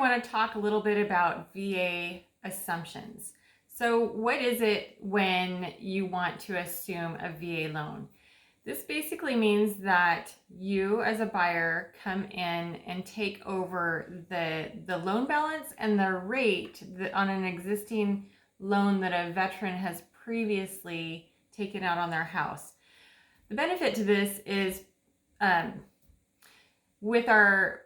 want to talk a little bit about VA assumptions. So what is it when you want to assume a VA loan? This basically means that you as a buyer come in and take over the loan balance and the rate on an existing loan that a veteran has previously taken out on their house. The benefit to this is with our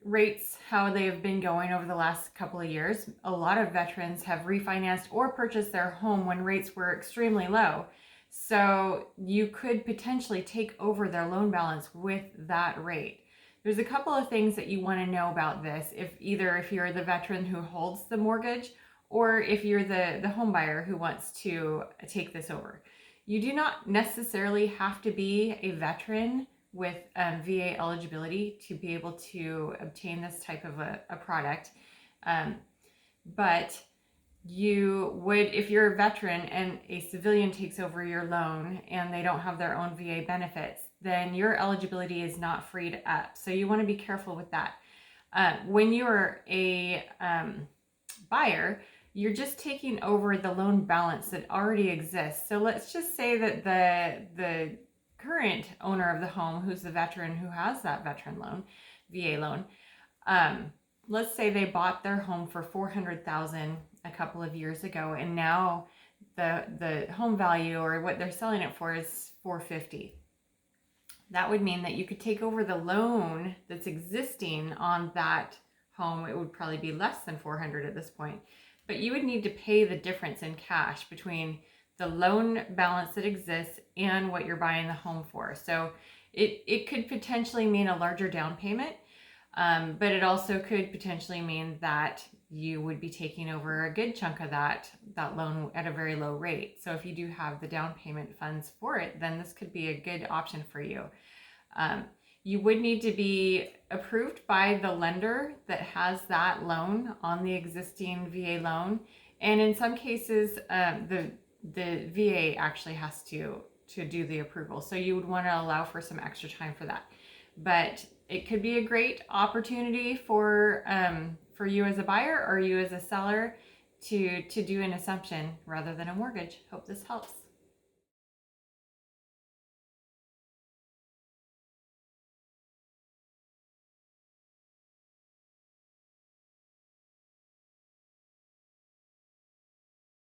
rates, how they have been going over the last couple of years, a lot of veterans have refinanced or purchased their home when rates were extremely low. So you could potentially take over their loan balance with that rate. There's a couple of things that you want to know about this, if you're the veteran who holds the mortgage or if you're the home buyer who wants to take this over. You do not necessarily have to be a veteran with VA eligibility to be able to obtain this type of a product. But you would, if you're a veteran and a civilian takes over your loan and they don't have their own VA benefits, then your eligibility is not freed up. So you want to be careful with that. When you're a buyer, you're just taking over the loan balance that already exists. So let's just say that the current owner of the home, who's the veteran who has that veteran loan, VA loan, let's say they bought their home for $400,000 a couple of years ago, and now the home value or what they're selling it for is $450,000. That would mean that you could take over the loan that's existing on that home. It would probably be less than $400,000 at this point, but you would need to pay the difference in cash between the loan balance that exists and what you're buying the home for. So it could potentially mean a larger down payment, but it also could potentially mean that you would be taking over a good chunk of that loan at a very low rate. So if you do have the down payment funds for it, then this could be a good option for you. You would need to be approved by the lender that has that loan on the existing VA loan. And in some cases, the VA actually has to do the approval. So you would want to allow for some extra time for that. But it could be a great opportunity for you as a buyer or you as a seller to do an assumption rather than a mortgage. Hope this helps.